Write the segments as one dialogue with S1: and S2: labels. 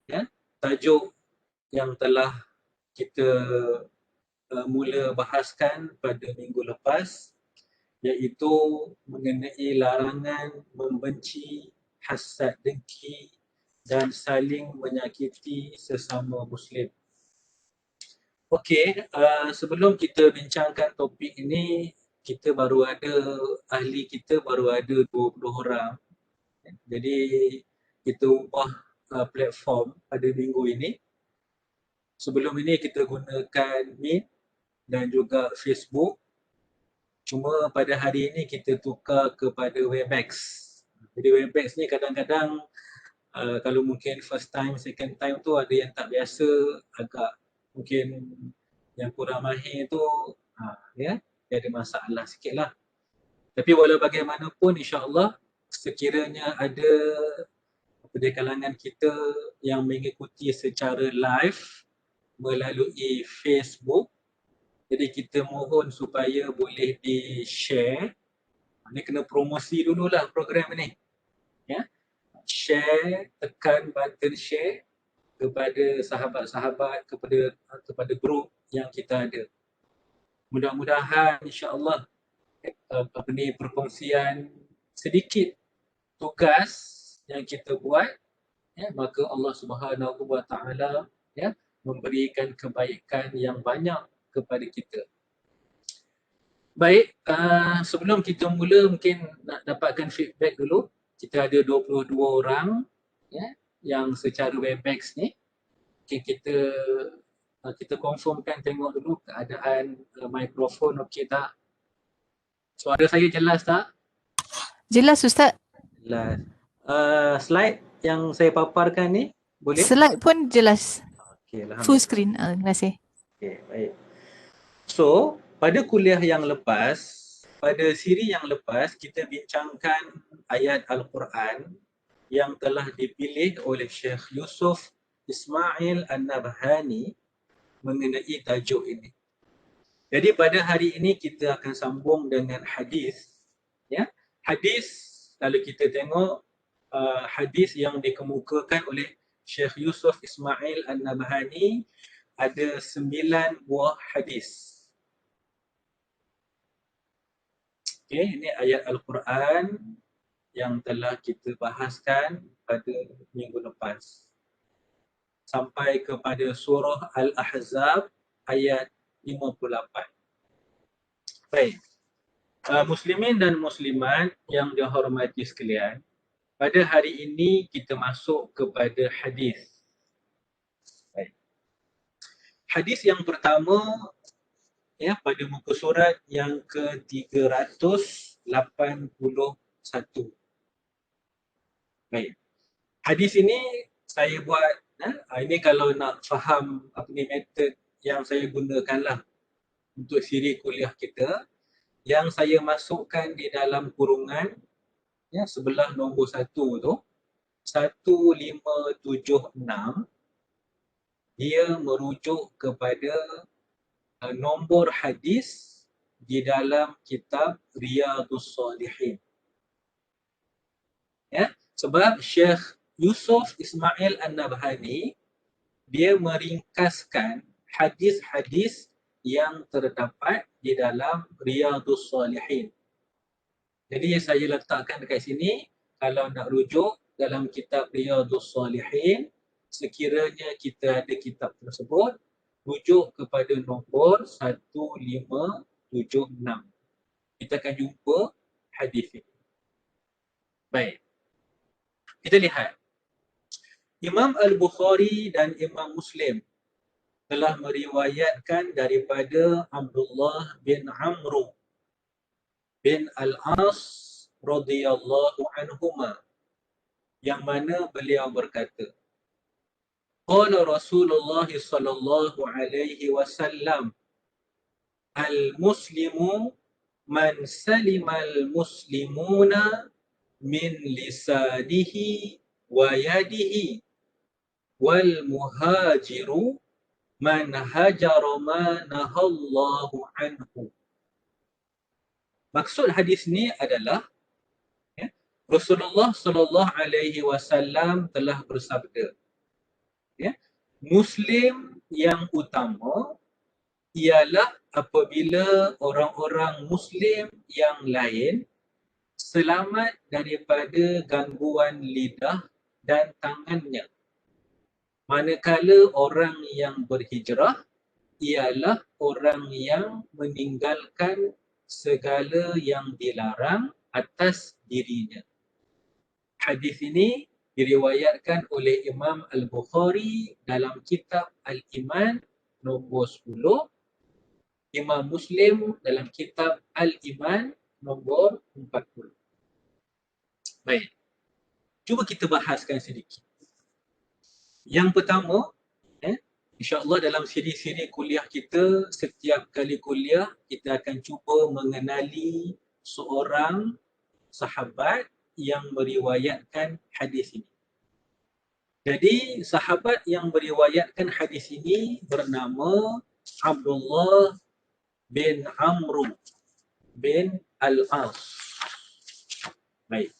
S1: ya, tajuk yang telah kita mula bahaskan pada minggu lepas, iaitu mengenai larangan membenci, hasad dengki dan saling menyakiti sesama Muslim. Okey, sebelum kita bincangkan topik ini, kita baru ada, ahli kita baru ada 20 orang. Jadi kita ubah platform pada minggu ini. Sebelum ini kita gunakan Meet dan juga Facebook. Cuma pada hari ini kita tukar kepada Webex. Jadi Webex ni kadang-kadang kalau mungkin first time, second time tu ada yang tak biasa, agak mungkin yang kurang mahir tu, ya, dia ada masalah sikit lah. Tapi walau bagaimanapun, insyaAllah sekiranya ada di kalangan kita yang mengikuti secara live melalui Facebook, jadi kita mohon supaya boleh di-share. Ini kena promosi dululah program ni. Ya. Share, tekan button share kepada sahabat-sahabat, kepada grup yang kita ada. Mudah-mudahan insya-Allah perkongsian sedikit tugas yang kita buat, ya, maka Allah Subhanahu Wa Taala, ya, memberikan kebaikan yang banyak kepada kita. Baik, sebelum kita mula mungkin nak dapatkan feedback dulu. Kita ada 22 orang, ya, yang secara Webex ni. Okay, kita confirmkan, tengok dulu keadaan mikrofon okey tak. Suara saya jelas tak?
S2: Jelas Ustaz.
S1: Jelas. Slide yang saya paparkan ni boleh?
S2: Slide pun jelas.
S1: Okay,
S2: Full screen. Terima kasih.
S1: Okay, baik. So, pada kuliah yang lepas, pada siri yang lepas, kita bincangkan ayat Al-Quran yang telah dipilih oleh Syekh Yusuf Ismail An-Nabhani mengenai tajuk ini. Jadi pada hari ini kita akan sambung dengan hadis. Ya, hadis kalau kita tengok hadis yang dikemukakan oleh Syekh Yusuf Ismail An-Nabhani ada 9 buah hadis. Okay, ini ayat Al-Quran yang telah kita bahaskan pada minggu lepas. Sampai kepada surah Al-Ahzab ayat 58. Baik. Muslimin dan muslimat yang dihormati sekalian, pada hari ini kita masuk kepada hadis. Baik. Hadis yang pertama, ya, pada muka surat yang ke-381. Baik. Hadis ini saya buat, ini kalau nak faham apa ni metod yang saya gunakanlah untuk siri kuliah kita, yang saya masukkan di dalam kurungan, ya, sebelah nombor 1 tu 1576, dia merujuk kepada nombor hadis di dalam kitab Riyadhus Salihin. Ya, sebab Syekh Yusuf Ismail An-Nabhani dia meringkaskan hadis-hadis yang terdapat di dalam Riyadhus Salihin. Jadi saya letakkan dekat sini, kalau nak rujuk dalam kitab Riyadhus Salihin, sekiranya kita ada kitab tersebut, rujuk kepada nombor 1576. Kita akan jumpa hadis ini. Baik. Kita lihat. Imam Al-Bukhari dan Imam Muslim telah meriwayatkan daripada Abdullah bin Amr bin Al-As radhiyallahu anhuma, yang mana beliau berkata, qala Rasulullah sallallahu alaihi wasallam, al-muslimu man salimal muslimuna min lisanihi wa yadihi, wal muhajiru man hajara ma nahallahu anhu. Maksud hadis ni adalah, ya, Rasulullah sallallahu alaihi wasallam telah bersabda, Ya. Muslim yang utama ialah apabila orang-orang Muslim yang lain selamat daripada gangguan lidah dan tangannya. Manakala orang yang berhijrah ialah orang yang meninggalkan segala yang dilarang atas dirinya. Hadis ini diriwayatkan oleh Imam Al-Bukhari dalam kitab Al-Iman nombor 10, Imam Muslim dalam kitab Al-Iman nombor 40. Baik, cuba kita bahaskan sedikit. Yang pertama, InsyaAllah dalam siri-siri kuliah kita, setiap kali kuliah kita akan cuba mengenali seorang sahabat yang meriwayatkan hadis ini. Jadi sahabat yang meriwayatkan hadis ini bernama Abdullah bin Amr bin Al-As. Baik.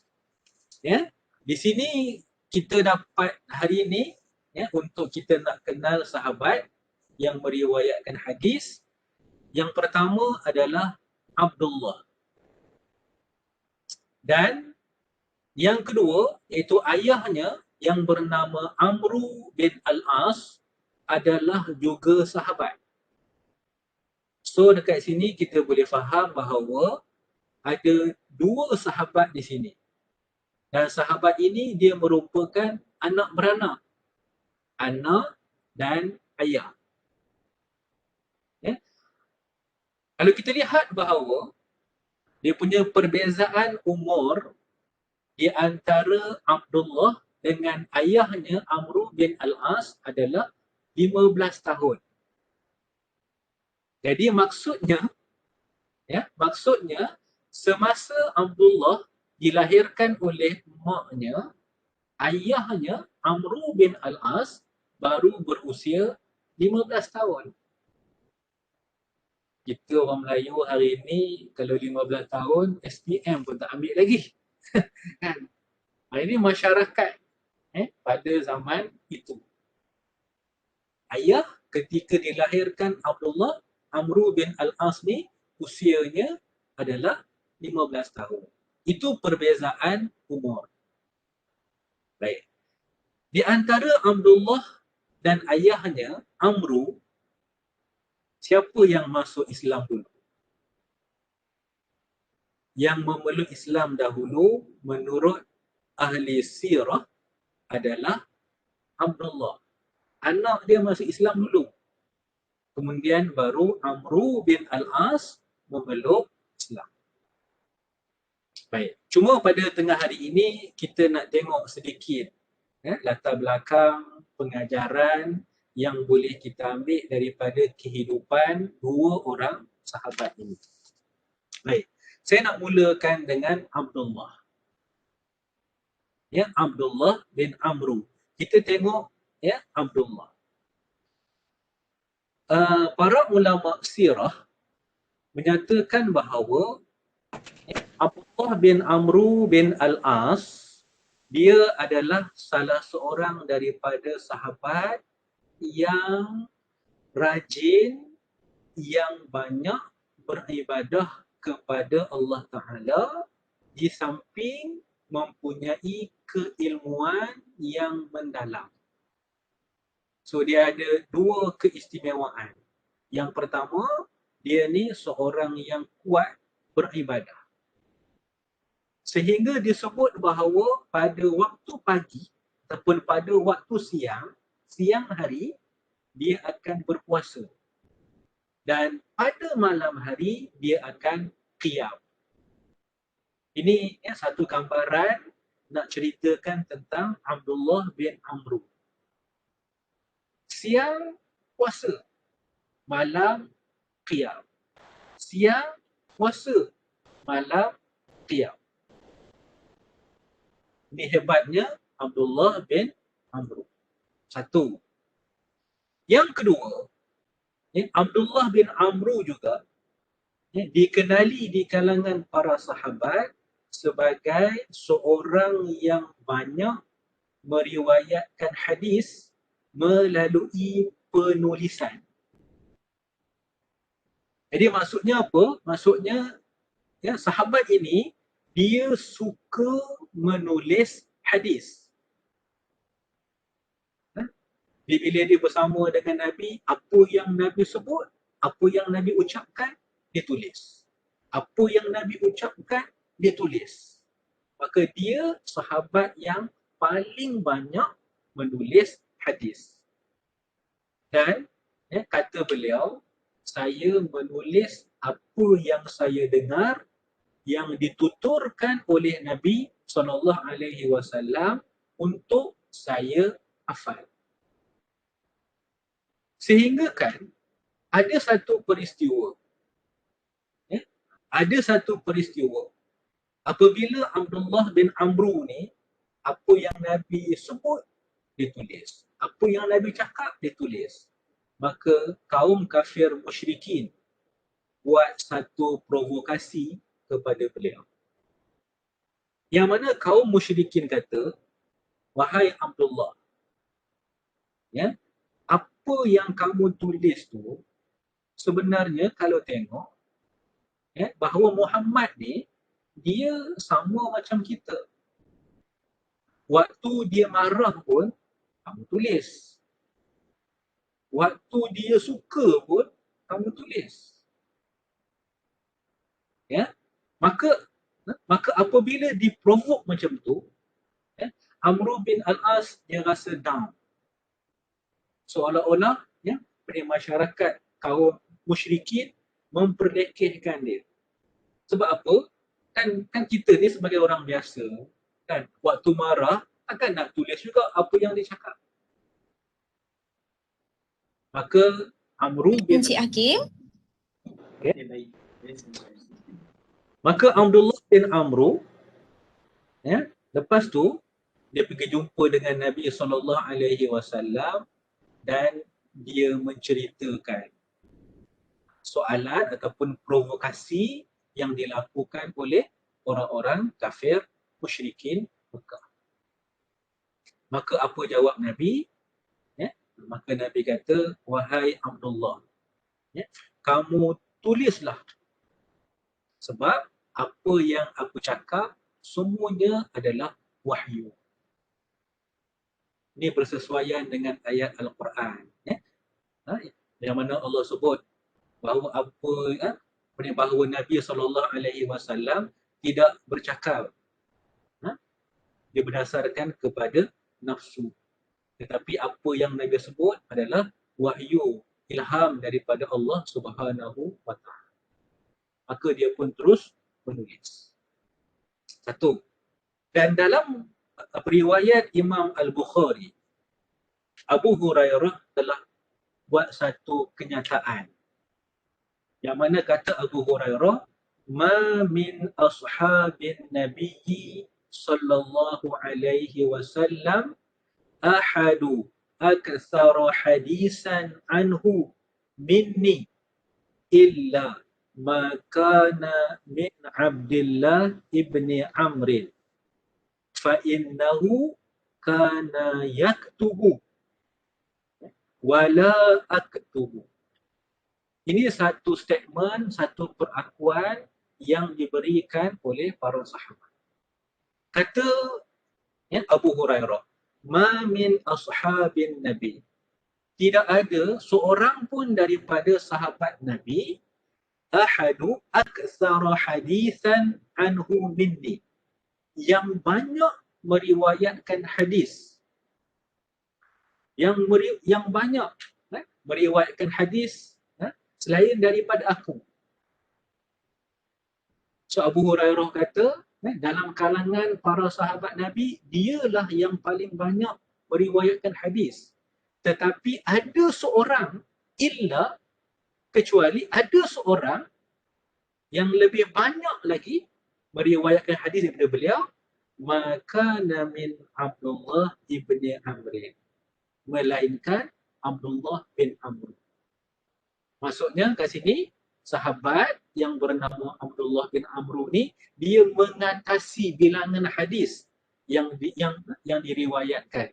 S1: Ya, di sini kita dapat hari ini untuk kita nak kenal sahabat yang meriwayatkan hadis. Yang pertama adalah Abdullah. Dan yang kedua iaitu ayahnya yang bernama Amru bin Al-As adalah juga sahabat. So dekat sini kita boleh faham bahawa ada dua sahabat di sini. Dan sahabat ini dia merupakan anak beranak. Anak dan ayah. Ya. Kalau kita lihat bahawa dia punya perbezaan umur di antara Abdullah dengan ayahnya Amru bin Al-As adalah 15 tahun. Jadi maksudnya semasa Abdullah dilahirkan oleh maknya, ayahnya Amru bin Al-As baru berusia 15 tahun. Kita orang Melayu hari ini kalau 15 tahun SPM pun tak ambil lagi. Kan? Ini masyarakat pada zaman itu. Ayah ketika dilahirkan Abdullah, Amru bin Al-As ni usianya adalah 15 tahun. Itu perbezaan umur. Baik. Di antara Abdullah dan ayahnya Amru, siapa yang masuk Islam dulu? Yang memeluk Islam dahulu menurut ahli sirah adalah Abdullah. Anak dia masuk Islam dulu. Kemudian baru Amru bin Al-As memeluk Islam. Baik. Cuma pada tengah hari ini kita nak tengok sedikit latar belakang pengajaran yang boleh kita ambil daripada kehidupan dua orang sahabat ini. Baik. Saya nak mulakan dengan Abdullah. Abdullah bin Amru. Kita tengok Abdullah. Para ulama sirah menyatakan bahawa Abdullah bin Amru bin Al-As dia adalah salah seorang daripada sahabat yang rajin, yang banyak beribadah kepada Allah Ta'ala di samping mempunyai keilmuan yang mendalam. So dia ada dua keistimewaan. Yang pertama, dia ni seorang yang kuat beribadah. Sehingga disebut bahawa pada waktu pagi ataupun pada waktu siang hari, dia akan berpuasa. Dan pada malam hari, dia akan qiyam. Ini satu gambaran nak ceritakan tentang Abdullah bin Amru. Siang puasa, malam qiyam. Siang puasa, malam qiyam. Ini hebatnya Abdullah bin Amru. Satu. Yang kedua, Abdullah bin Amru juga dikenali di kalangan para sahabat sebagai seorang yang banyak meriwayatkan hadis melalui penulisan. Jadi maksudnya apa? Maksudnya ya, sahabat ini dia suka menulis hadis. Bila dia bersama dengan Nabi, apa yang Nabi sebut, apa yang Nabi ucapkan, dia tulis. Apa yang Nabi ucapkan, dia tulis. Maka dia sahabat yang paling banyak menulis hadis. Dan kata beliau, saya menulis apa yang saya dengar yang dituturkan oleh Nabi SAW untuk saya hafal. Sehingga kan ada satu peristiwa, apabila Abdullah bin Amru ni, apa yang Nabi sebut, dia tulis. Apa yang Nabi cakap, dia tulis. Maka kaum kafir musyrikin buat satu provokasi kepada beliau. Yang mana kaum musyrikin kata, wahai Abdullah, ya, apa yang kamu tulis tu sebenarnya kalau tengok bahawa Muhammad ni dia sama macam kita. Waktu dia marah pun kamu tulis. Waktu dia suka pun kamu tulis. Ya, maka apabila diprovok macam tu, Amr bin Al-As dia rasa down. Seolah-olah masyarakat kaum musyrikin memperlekehkan dia. Sebab apa? Kan kita ni sebagai orang biasa, kan waktu marah akan nak tulis juga apa yang dia cakap. Maka Amr bin
S3: Encik Hakim.
S1: Maka Abdullah bin Amr lepas tu dia pergi jumpa dengan Nabi SAW dan dia menceritakan soalan ataupun provokasi yang dilakukan oleh orang-orang kafir musyrikin Mekah. Maka apa jawab Nabi? Maka Nabi kata, wahai Abdullah, kamu tulislah. Sebab apa yang aku cakap semuanya adalah wahyu. Ini bersesuaian dengan ayat Al-Quran. Yang mana Allah sebut bahawa bahawa Nabi SAW tidak bercakap dia berdasarkan kepada nafsu. Tetapi apa yang Nabi sebut adalah wahyu, ilham daripada Allah Subhanahu wa Ta'ala. Maka dia pun terus menulis. Satu. Dan dalam riwayat Imam Al-Bukhari, Abu Hurairah telah buat satu kenyataan. Yang mana kata Abu Hurairah, ma min ashabin nabiyyi sallallahu alaihi wasallam ahadu aktsara hadisan anhu minni illa ma kana min Abdullah ibni Amr fa innahu kana yaktubu wala aktubu. Ini satu statement, satu perakuan yang diberikan oleh para sahabat. Kata Abu Hurairah, ma min ashabin Nabi, tidak ada seorang pun daripada sahabat Nabi ahadu aktsara hadisan anhu minni, yang banyak meriwayatkan hadis, yang banyak meriwayatkan hadis selain daripada aku. So Abu Hurairah kata, dalam kalangan para sahabat Nabi, dialah yang paling banyak meriwayatkan hadis. Tetapi ada seorang, kecuali ada seorang yang lebih banyak lagi meriwayatkan hadis daripada beliau, maka min Abdullah ibni Amr, melainkan Abdullah bin Amr. Maksudnya kat sini, sahabat yang bernama Abdullah bin Amr ni, dia mengatasi bilangan hadis yang diriwayatkan.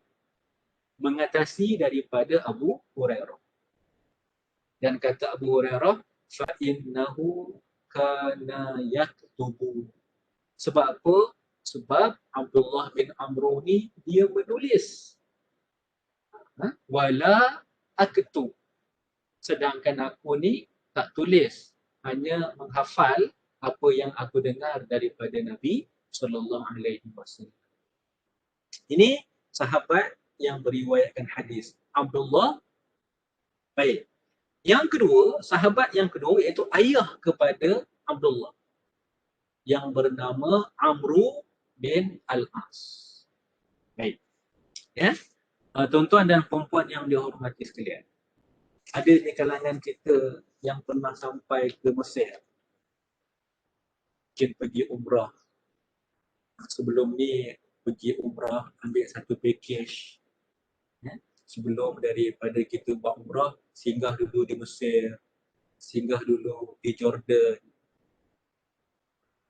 S1: mengatasi daripada Abu Hurairah. Dan kata Abu Hurairah, فَإِنَّهُ كَانَ يَكْتُبُ. Sebab apa? Sebab Abdullah bin Amr ni dia menulis. Wala aktub. Sedangkan aku ni tak tulis, hanya menghafal apa yang aku dengar daripada Nabi sallallahu alaihi wasallam. Ini sahabat yang meriwayatkan hadis, Abdullah. Baik. Yang kedua, sahabat yang kedua iaitu ayah kepada Abdullah yang bernama Amru bin Al-As. Baik. Ya. Tuan-tuan dan puan-puan yang dihormati sekalian. Ada di kalangan kita yang pernah sampai ke Mesir. Mungkin pergi umrah. Sebelum ni pergi umrah, ambil satu package. Ya. Sebelum daripada kita buat umrah, singgah dulu di Mesir, singgah dulu di Jordan.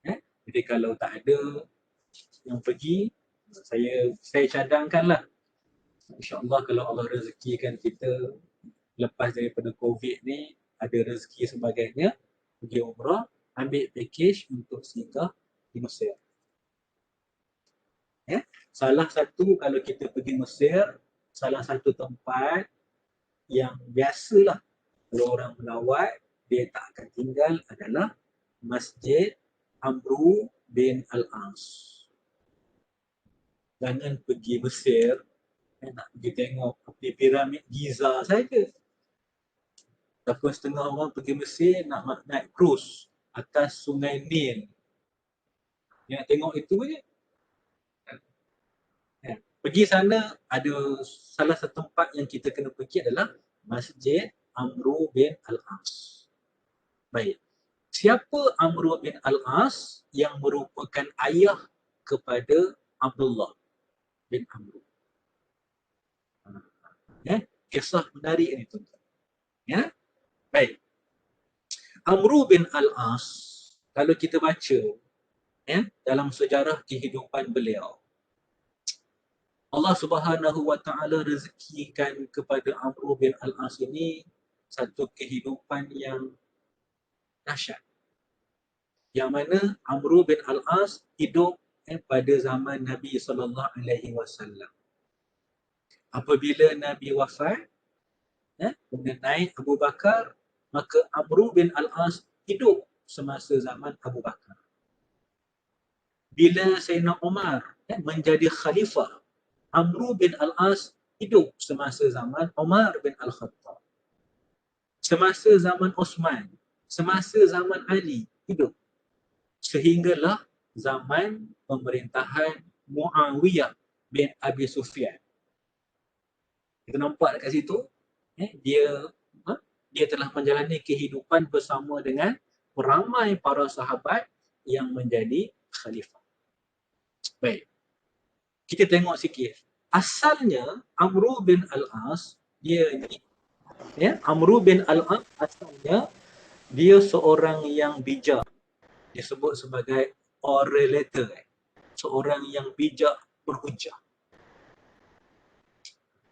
S1: Ya. Jadi kalau tak ada yang pergi, saya cadangkanlah. InsyaAllah kalau Allah rezekikan kita lepas daripada COVID ni, ada rezeki sebagainya, pergi umrah, ambil package untuk singgah di Mesir. Ya. Salah satu kalau kita pergi Mesir, salah satu tempat yang biasalah kalau orang melawat, dia tak akan tinggal adalah Masjid Amru bin Al-As. Jangan pergi Mesir, nak pergi tengok piramid Giza saja. Ataupun setengah orang pergi Mesir nak naik cruise atas Sungai Nil. Nak tengok itu je. Pergi sana, ada salah satu tempat yang kita kena pergi adalah Masjid Amru bin Al-As. Baik. Siapa Amru bin Al-As yang merupakan ayah kepada Abdullah bin Amru? Ya, kisah menarik ni tuan-tuan. Ya. Baik. Amru bin Al-As, kalau kita baca ya, dalam sejarah kehidupan beliau, Allah Subhanahu wa taala rezekikan kepada Amru bin Al-As ini satu kehidupan yang dahsyat. Yang mana Amru bin Al-As hidup pada zaman Nabi sallallahu alaihi wasallam. Apabila Nabi wafat, mengenai Abu Bakar, maka Amru bin Al-As hidup semasa zaman Abu Bakar. Bila Sayyidina Umar menjadi khalifah, Amru bin Al-As hidup semasa zaman Umar bin Al-Khattab. Semasa zaman Osman, semasa zaman Ali hidup. Sehinggalah zaman pemerintahan Muawiyah bin Abi Sufyan. Kita nampak dekat situ, dia telah menjalani kehidupan bersama dengan ramai para sahabat yang menjadi khalifah. Baik. Kita tengok sikit. Asalnya Amru bin Al-As, Amru bin Al-As asalnya dia seorang yang bijak. Disebut sebagai orator. Seorang yang bijak berhujah.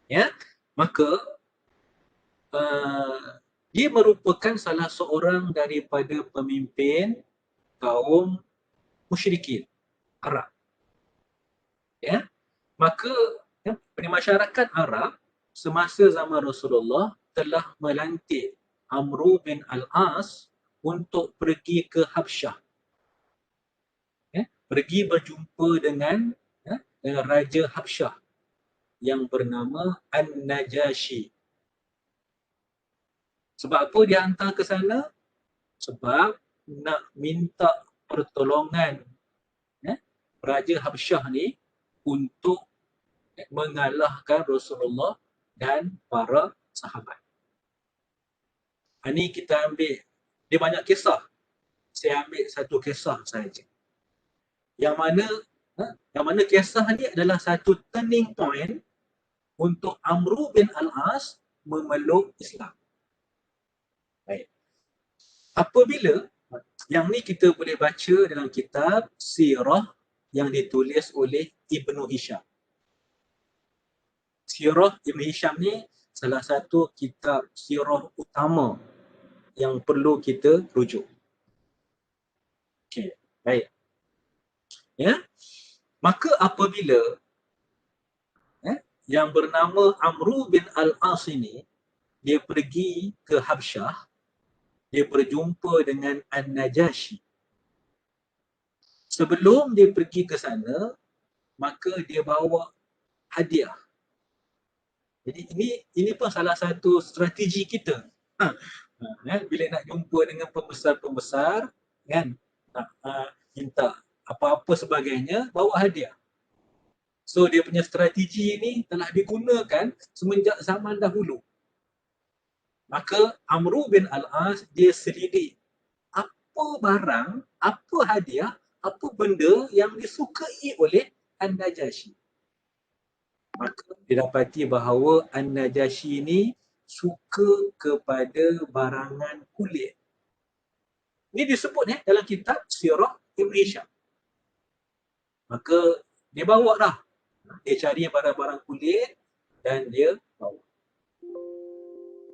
S1: Ya, maka dia merupakan salah seorang daripada pemimpin kaum musyrikin Arab. Ya, maka di masyarakat Arab semasa zaman Rasulullah telah melantik Amru bin Al-As untuk pergi ke Habsyah. Pergi berjumpa dengan Raja Habsyah yang bernama An-Najashi. Sebab apa dia hantar ke sana? Sebab nak minta pertolongan Raja Habsyah ni untuk mengalahkan Rasulullah dan para sahabat. Ini kita ambil, dia banyak kisah. Saya ambil satu kisah saja. Yang mana kisah ni adalah satu turning point untuk Amru bin Al-As memeluk Islam. Baik. Apabila, yang ni kita boleh baca dalam kitab Sirah yang ditulis oleh Ibnu Hisham. Sirah Ibn Hisham ni salah satu kitab sirah utama yang perlu kita rujuk. Okey, baik. Ya. Maka apabila yang bernama Amru bin Al-As ini dia pergi ke Habsyah, dia berjumpa dengan An-Najashi. Sebelum dia pergi ke sana, maka dia bawa hadiah. Jadi ini pun salah satu strategi kita. Bila nak jumpa dengan pembesar-pembesar, kan, nak minta apa-apa sebagainya, bawa hadiah. So dia punya strategi ni telah digunakan semenjak zaman dahulu. Maka Amru bin Al-As dia selidik apa barang, apa hadiah, apa benda yang disukai oleh An-Najashi. Maka didapati bahawa An-Najashi ni suka kepada barangan kulit. Ini disebut dalam kitab Sirah Ibn Hisham. Maka dia bawa dah. Dia cari barang-barang kulit dan dia bawa.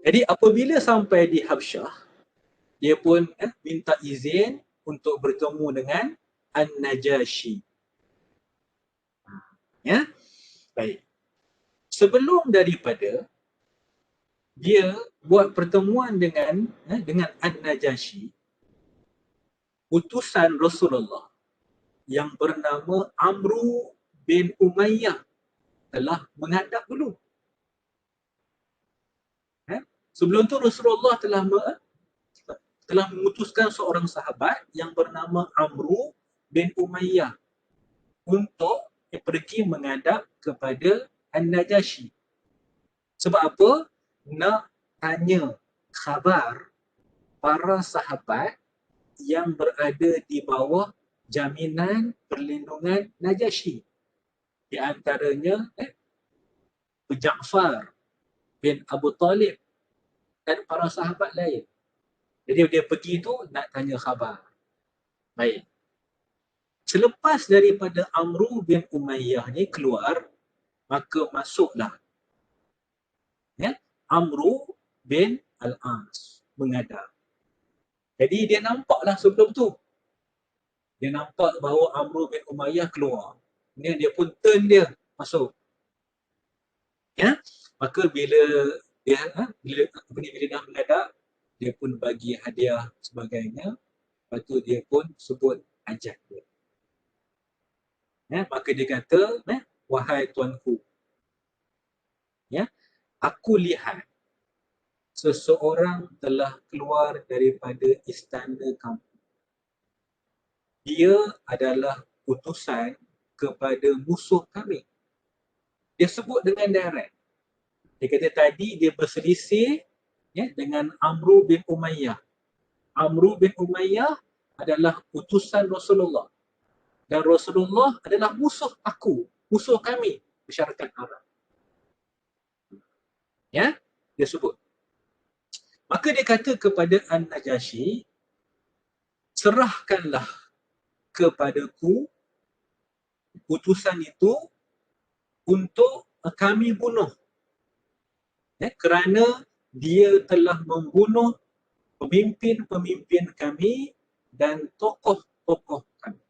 S1: Jadi apabila sampai di Habsyah, dia pun minta izin untuk bertemu dengan An-Najashi. Ya, baik. Sebelum daripada dia buat pertemuan dengan An-Najashi, utusan Rasulullah yang bernama Amru bin Umayyah telah menghadap dulu. Sebelum tu Rasulullah telah mengutuskan seorang sahabat yang bernama Amru bin Umayyah untuk pergi menghadap kepada An-Najashi. Sebab apa? Nak tanya khabar para sahabat yang berada di bawah jaminan perlindungan Najashi. Di antaranya Ja'far bin Abu Talib dan para sahabat lain. Jadi dia pergi tu nak tanya khabar. Baik. Selepas daripada Amru bin Umayyah ni keluar, maka masuklah Amru bin Al-As menghadap. Jadi dia nampaklah sebelum tu. Dia nampak bahawa Amru bin Umayyah keluar. Kemudian dia pun turn dia masuk. Ya, maka bila dia bila dah menghadap, dia pun bagi hadiah sebagainya. Lepas tu dia pun sebut ajat dia. Maka dia kata, wahai tuanku, aku lihat seseorang telah keluar daripada istana kamu. Dia adalah utusan kepada musuh kami. Dia sebut dengan direct. Dia kata tadi dia berselisih dengan Amru bin Umayyah. Amru bin Umayyah adalah utusan Rasulullah. Dan Rasulullah adalah musuh aku, musuh kami, masyarakat Arab. Dia sebut. Maka dia kata kepada An-Najashi, serahkanlah kepadaku utusan itu untuk kami bunuh. Kerana dia telah membunuh pemimpin-pemimpin kami dan tokoh-tokoh kami.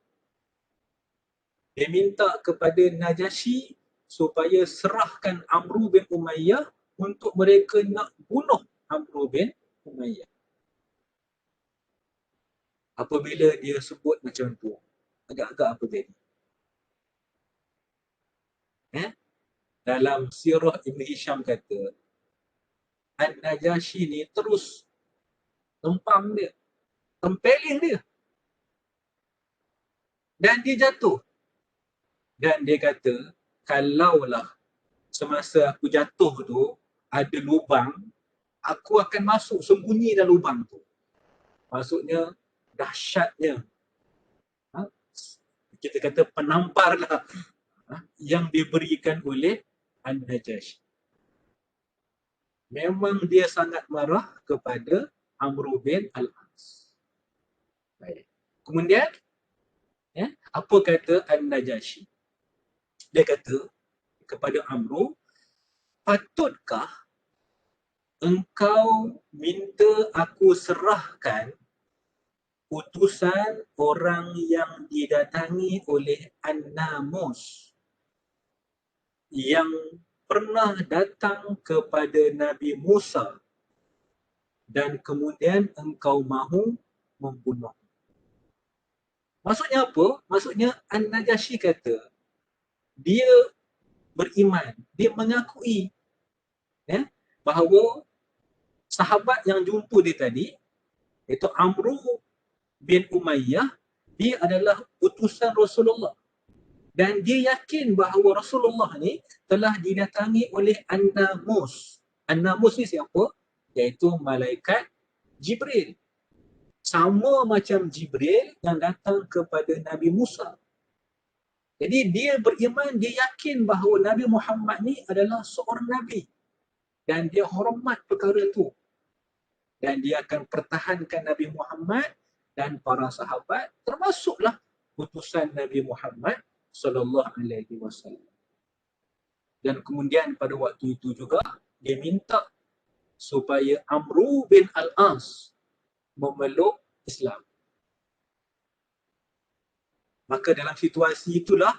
S1: Dia minta kepada Najashi supaya serahkan Amru bin Umayyah untuk mereka nak bunuh Amru bin Umayyah. Apabila dia sebut macam tu, agak-agak apa jadi? Dalam Sirah Ibn Hisham kata, An-Najashi ni terus tempang dia, tempeling dia. Dan dia jatuh. Dan dia kata, kalaulah semasa aku jatuh tu ada lubang, aku akan masuk sembunyi dalam lubang tu. Maksudnya dahsyatnya, kita kata penamparlah yang diberikan oleh An-Najashi. Memang dia sangat marah kepada Amru bin Al-As. Baik. Kemudian, apa kata An-Najashi? Dia kata kepada Amru, patutkah engkau minta aku serahkan utusan orang yang didatangi oleh An-Namus yang pernah datang kepada Nabi Musa dan kemudian engkau mahu membunuh. Maksudnya apa? Maksudnya An-Najasyi kata dia beriman, dia mengakui bahawa sahabat yang jumpa dia tadi iaitu Amru bin Umayyah, dia adalah utusan Rasulullah dan dia yakin bahawa Rasulullah ni telah didatangi oleh An-Namus. An-Namus ni siapa? Iaitu malaikat Jibril. Sama macam Jibril yang datang kepada Nabi Musa. Jadi dia beriman, dia yakin bahawa Nabi Muhammad ni adalah seorang Nabi dan dia hormat perkara itu. Dan dia akan pertahankan Nabi Muhammad dan para sahabat, termasuklah utusan Nabi Muhammad sallallahu alaihi wasallam. Dan kemudian pada waktu itu juga dia minta supaya Amru bin Al-As memeluk Islam. Maka dalam situasi itulah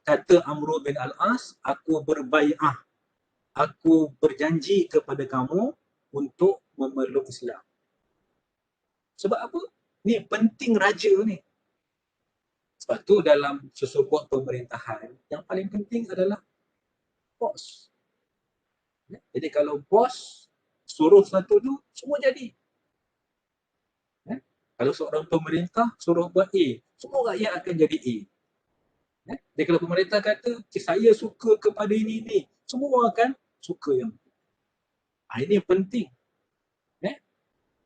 S1: kata Amru bin Al-As, aku berbai'ah, aku berjanji kepada kamu untuk memeluk Islam. Sebab apa? Ni penting raja ni. Sebab tu dalam sesebuah pemerintahan yang paling penting adalah bos. Jadi kalau bos suruh satu tu, semua jadi. Kalau seorang pemerintah suruh buat A, semua rakyat akan jadi A. Jadi kalau pemerintah kata, saya suka kepada ini, semua akan suka yang itu. Ini penting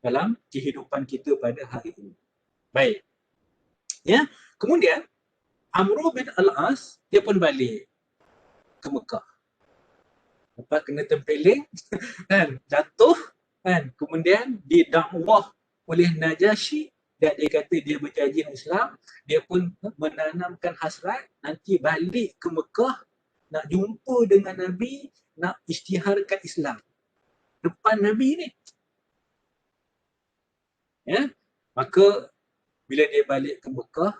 S1: dalam kehidupan kita pada hari ini. Baik. Kemudian Amru bin Al-As dia pun balik ke Mekah. Lepas kena tempeling jatuh kemudian didakwah oleh Najasyi dan dia kata dia berjanji Islam, dia pun menanamkan hasrat nanti balik ke Mekah nak jumpa dengan Nabi, nak isytiharkan Islam depan Nabi ni. Maka bila dia balik ke Mekah,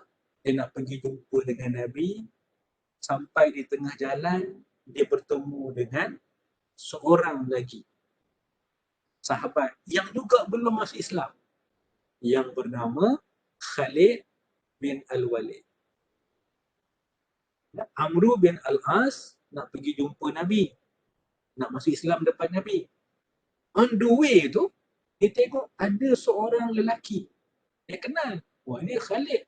S1: dia nak pergi jumpa dengan Nabi, sampai di tengah jalan dia bertemu dengan seorang lagi sahabat yang juga belum masuk Islam yang bernama Khalid bin Al-Walid. Amru bin Al-As nak pergi jumpa Nabi, nak masuk Islam depan Nabi. On the way tu, dia tengok ada seorang lelaki. Dia kenal. Wah, ini Khalid.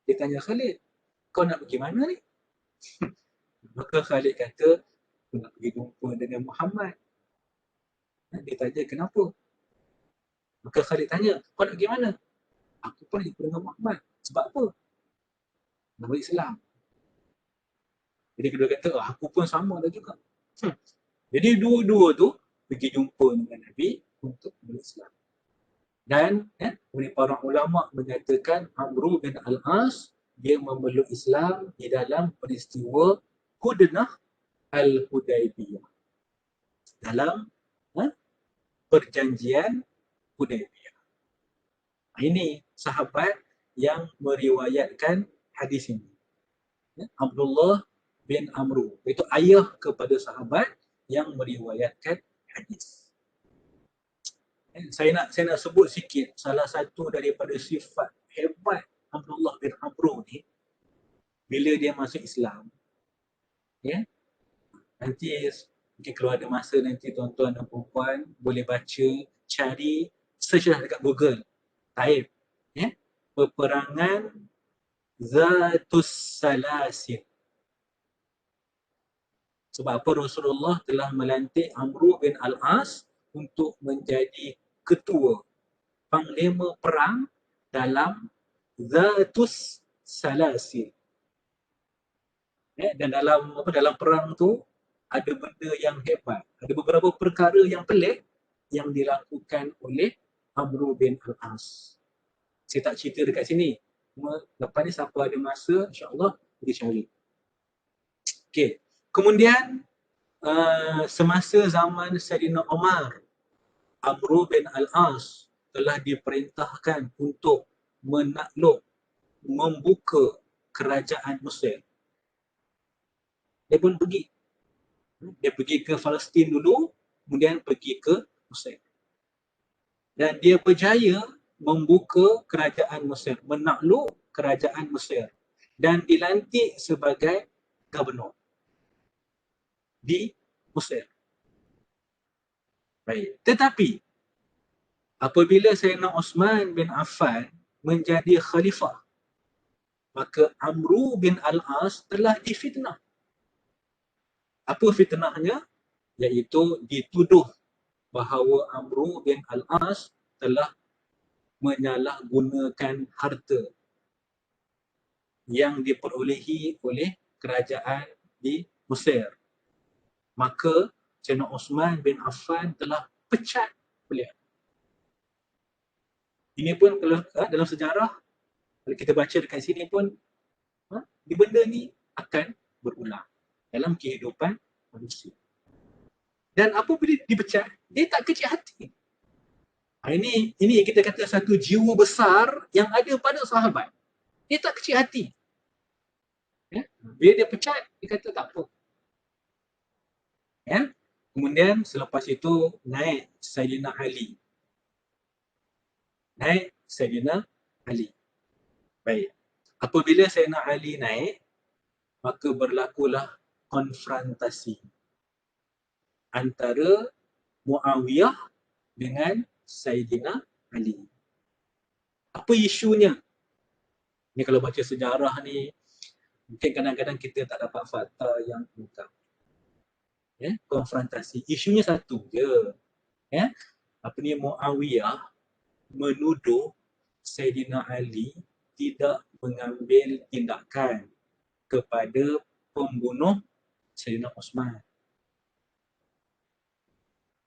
S1: Dia tanya Khalid, kau nak pergi mana ni? Maka Khalid kata, aku nak pergi jumpa dengan Muhammad. Dia tanya, kenapa? Maka Khalid tanya, kau nak pergi mana? Aku pun nak jumpa dengan Muhammad. Sebab apa? Nak balik Islam. Jadi kedua kata, aku pun sama dah juga. Jadi dua-dua tu pergi jumpa dengan Nabi untuk balik Islam. Dan oleh para ulama menyatakan Amru bin Al-As dia memeluk Islam di dalam peristiwa Hudnah Al-Hudaybiyah. Dalam perjanjian Hudaybiyah. Ini sahabat yang meriwayatkan hadis ini. Abdullah bin Amru. Itu ayah kepada sahabat yang meriwayatkan hadis. Saya nak sebut sikit salah satu daripada sifat hebat Abdullah bin Amru ni bila dia masuk Islam. Nanti mungkin kalau ada masa nanti tuan-tuan dan puan boleh baca, cari, search lah dekat Google. Type peperangan Zatus Salasil. Sebab apa Rasulullah telah melantik Amru bin Al-As untuk menjadi ketua panglima perang dalam Zatus Salasil. Dan dalam perang tu ada benda yang hebat, ada beberapa perkara yang pelik yang dilakukan oleh Amru bin Al-As. Saya tak cerita dekat sini. Lepas ni siapa ada masa, insya-Allah boleh cari. Okey. Kemudian semasa zaman Saidina Umar, Amru bin Al-As telah diperintahkan untuk menakluk, membuka kerajaan Mesir. Dia pun pergi. Dia pergi ke Palestin dulu, kemudian pergi ke Mesir. Dan dia berjaya membuka kerajaan Mesir, menakluk kerajaan Mesir dan dilantik sebagai gubernur di Mesir. Baik. Tetapi apabila Sayyidina Osman bin Affan menjadi khalifah, maka Amru bin Al-As telah difitnah. Apa fitnahnya? Iaitu dituduh bahawa Amru bin Al-As telah menyalahgunakan harta yang diperolehi oleh kerajaan di Mesir. Maka Sayyidina Osman bin Affan telah pecat beliau. Ini pun kalau dalam sejarah, kalau kita baca dekat sini pun, benda ni akan berulang dalam kehidupan manusia. Dan apabila dipecat, dia tak kecil hati. Ini kita kata satu jiwa besar yang ada pada sahabat. Dia tak kecil hati. Ya? Bila dia pecat, dia kata tak apa. Ya? Kemudian selepas itu naik Sayyidina Ali. Naik Sayyidina Ali. Baik. Apabila Sayyidina Ali naik, maka berlakulah konfrontasi antara Muawiyah dengan Sayyidina Ali. Apa isunya? Ni kalau baca sejarah ni, mungkin kadang-kadang kita tak dapat fakta yang lengkap. Ya, konfrontasi. Isunya satu je. Ya, Muawiyah menuduh Sayyidina Ali tidak mengambil tindakan kepada pembunuh Sayyidina Osman.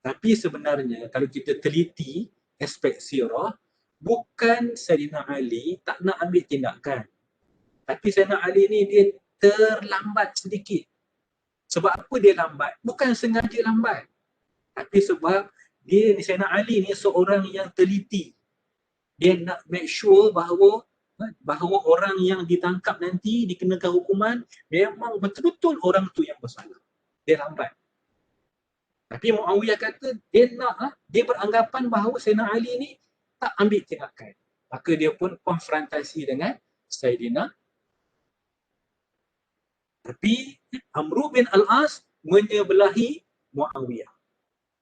S1: Tapi sebenarnya kalau kita teliti aspek sirah, bukan Sayyidina Ali tak nak ambil tindakan. Tapi Sayyidina Ali ni dia terlambat sedikit. Sebab apa dia lambat? Bukan sengaja lambat. Tapi sebab dia ni, Sayyidina Ali ni seorang yang teliti. Dia nak make sure bahawa orang yang ditangkap nanti, dikenakan hukuman, memang betul-betul orang tu yang bersalah. Dia lambat. Tapi Muawiyah kata dia beranggapan bahawa Sayyidina Ali ni tak ambil tindakan. Maka dia pun konfrontasi dengan Sayyidina. Tapi Amru bin Al-As menyebelahi Muawiyah.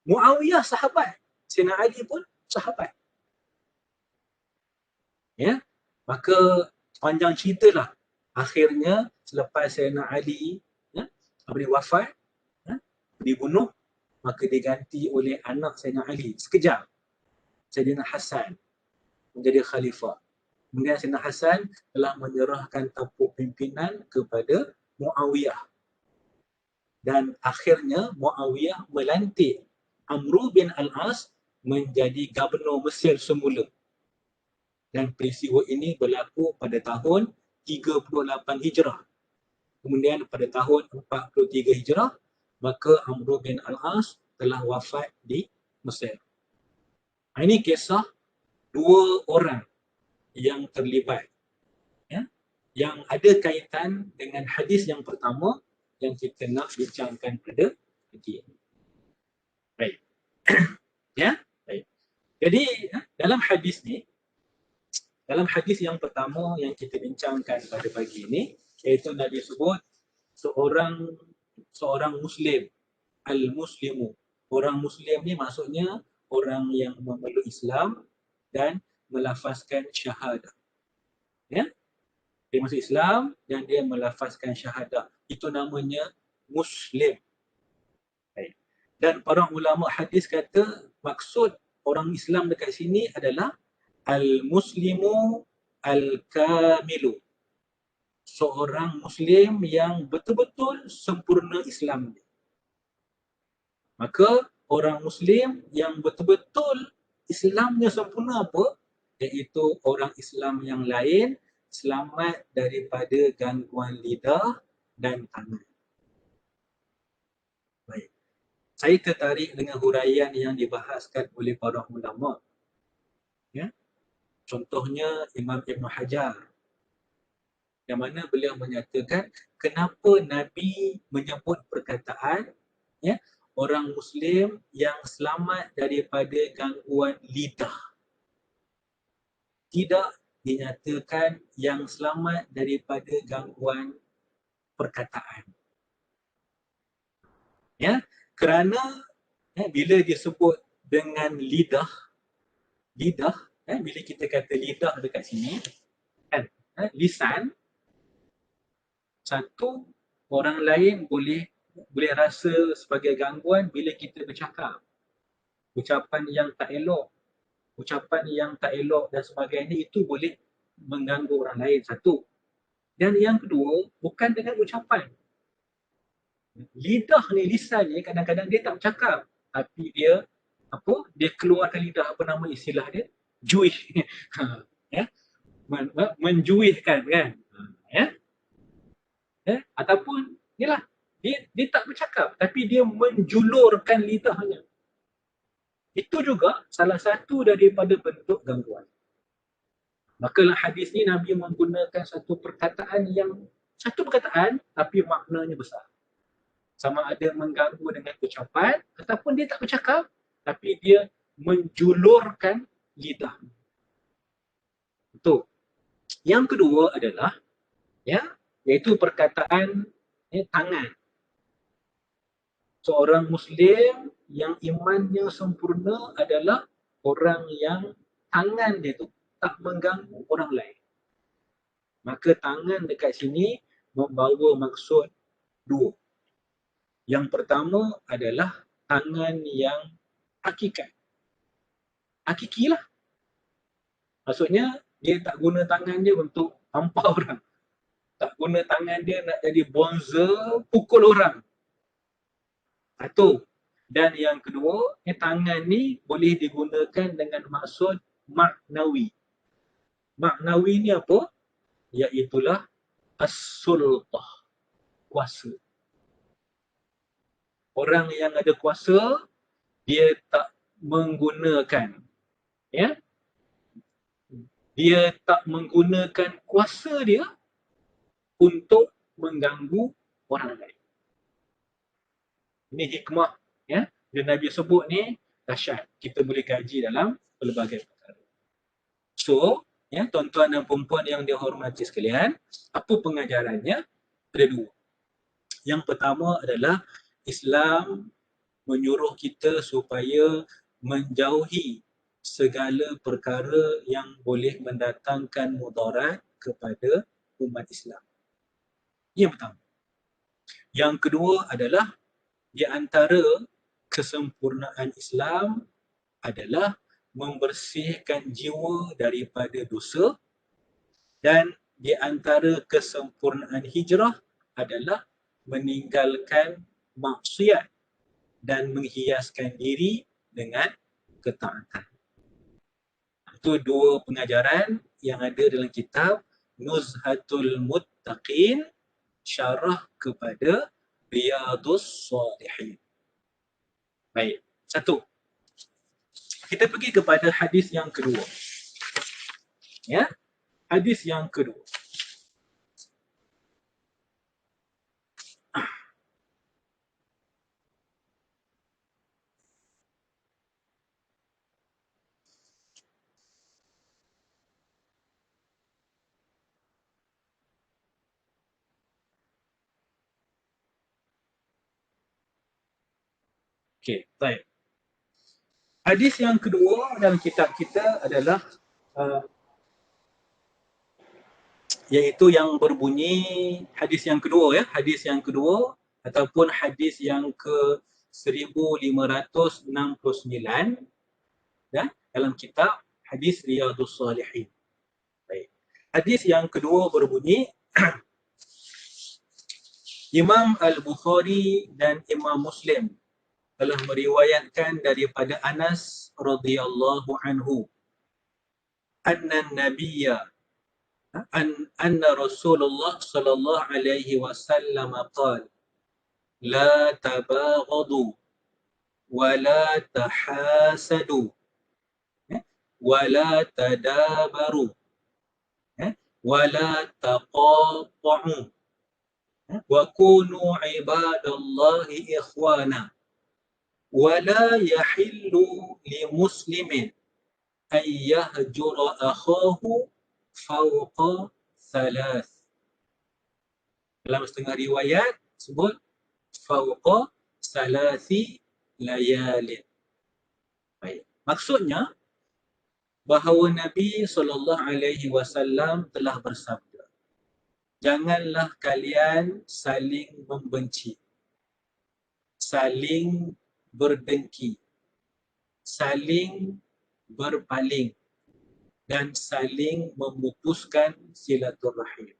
S1: Muawiyah sahabat, Sayyidina Ali pun sahabat. Ya, maka panjang ceritalah. Akhirnya selepas Sayyidina Ali wafat, dibunuh, maka diganti oleh anak Sayyidina Ali sekejap, Sayyidina Hasan menjadi khalifah. Kemudian Sayyidina Hasan telah menyerahkan tampuk pimpinan kepada Muawiyah. Dan akhirnya Muawiyah melantik Amru bin Al-As menjadi gubernur Mesir semula. Dan peristiwa ini berlaku pada tahun 38 Hijrah. Kemudian pada tahun 43 Hijrah, maka Amru bin Al-As telah wafat di Mesir. Ini kisah dua orang yang terlibat, ya, yang ada kaitan dengan hadis yang pertama yang kita nak bincangkan pada pagi ini. Baik. Ya, baik. Jadi dalam hadis ni, dalam hadis yang pertama yang kita bincangkan pada pagi ini, iaitu Nabi sebut seorang Muslim, al-Muslimu. Orang Muslim ni maksudnya orang yang memeluk Islam dan melafazkan syahadah. Ya? Dia masuk Islam dan dia melafazkan syahadah. Itu namanya Muslim. Baik. Dan para ulama hadis kata maksud orang Islam dekat sini adalah al-Muslimu al-Kamilu. Seorang Muslim yang betul-betul sempurna Islam. Maka orang Muslim yang betul-betul Islamnya sempurna apa? Iaitu orang Islam yang lain selamat daripada gangguan lidah dan tangan. Baik. saya tertarik dengan huraian yang dibahaskan oleh para ulama. Ya. Contohnya Imam Ibn Hajar, yang mana beliau menyatakan kenapa Nabi menyebut perkataan ya, orang Muslim yang selamat daripada gangguan lidah. Tidak dinyatakan yang selamat daripada gangguan perkataan. Ya, kerana bila disebut dengan lidah, bila kita kata lidah dekat sini, kan, lisan, satu, orang lain boleh rasa sebagai gangguan bila kita bercakap. Ucapan yang tak elok dan sebagainya, itu boleh mengganggu orang lain, satu. Dan yang kedua, bukan dengan ucapan. Lidah ni, lisan ni kadang-kadang dia tak bercakap, tapi dia keluarkan lidah, apa nama istilah dia? Juih. Ya? Menjuihkan, kan? Ya? Ataupun yalah, dia tak bercakap tapi dia menjulurkan lidahnya. Itu juga salah satu daripada bentuk gangguan. Maka dalam hadis ni Nabi menggunakan satu perkataan tapi maknanya besar. Sama ada mengganggu dengan ucapan ataupun dia tak bercakap tapi dia menjulurkan lidah. Betul. Yang kedua adalah iaitu perkataan tangan. Seorang Muslim yang imannya sempurna adalah orang yang tangan dia tu tak mengganggu orang lain. Maka tangan dekat sini membawa maksud dua. Yang pertama adalah tangan yang hakikat. Hakikilah. Maksudnya dia tak guna tangan dia untuk hampa orang. Tak guna tangan dia nak jadi bonzer, pukul orang. Satu. Dan yang kedua, tangan ni boleh digunakan dengan maksud maknawi. Maknawi ni apa? Iaitulah as-sultah, kuasa. Orang yang ada kuasa, dia tak menggunakan, dia tak menggunakan kuasa dia untuk mengganggu orang lain. Ini hikmah yang Nabi sebut ni dahsyat. Kita boleh kaji dalam pelbagai perkara. So, tuan-tuan dan puan-puan yang dihormati sekalian, apa pengajarannya? Ada dua. Yang pertama adalah Islam menyuruh kita supaya menjauhi segala perkara yang boleh mendatangkan mudarat kepada umat Islam. Yang pertama. Yang kedua adalah di antara kesempurnaan Islam adalah membersihkan jiwa daripada dosa, dan di antara kesempurnaan hijrah adalah meninggalkan maksiat dan menghiaskan diri dengan ketaatan. Itu dua pengajaran yang ada dalam kitab Nuzhatul Muttaqin, syarah kepada Riyadhus Shalihin. Baik, satu. Kita pergi kepada hadis yang kedua. Hadis yang kedua. Okey, baik. Hadis yang kedua dalam kitab kita adalah iaitu yang berbunyi hadis yang kedua, hadis yang kedua ataupun hadis yang ke 1569 dalam kitab hadis Riyadhus Shalihin. Baik. Hadis yang kedua berbunyi Imam Al-Bukhari dan Imam Muslim telah meriwayatkan daripada Anas radhiyallahu anhu anna Rasulullah sallallahu alaihi wasallam qala la tabaghadu wala tahasadu, wala tadabaru, wala taqata'u, wa kunu ibadallahi ikhwana, wala yahillu li muslimin an yahjura akhahu fawqa thalath. Dalam setengah riwayat sebut fawqa salathi layalin. Baik. Maksudnya bahawa Nabi SAW telah bersabda, janganlah kalian saling membenci, saling berdengki, saling berpaling dan saling memutuskan silaturahim.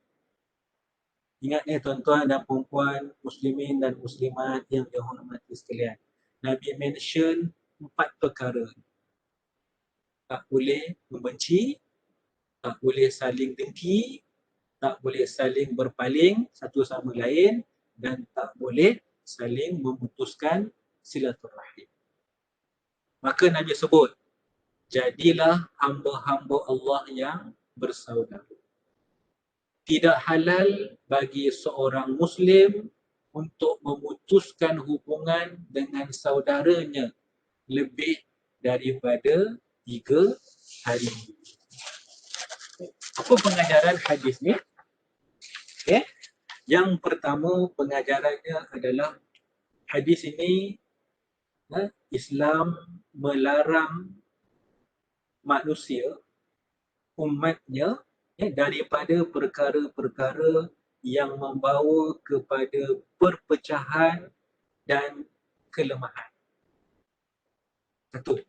S1: Ingat tuan-tuan dan puan-puan, muslimin dan muslimat yang dihormati sekalian. Nabi mention 4 perkara. Tak boleh membenci, tak boleh saling dengki, tak boleh saling berpaling satu sama lain dan tak boleh saling memutuskan silaturahim. Maka Nabi sebut, jadilah hamba-hamba Allah yang bersaudara. Tidak halal bagi seorang Muslim untuk memutuskan hubungan dengan saudaranya lebih daripada 3 hari. Apa pengajaran hadis ni? Okay. Yang pertama pengajarannya adalah hadis ini Islam melarang manusia, umatnya daripada perkara-perkara yang membawa kepada perpecahan dan kelemahan. Satu.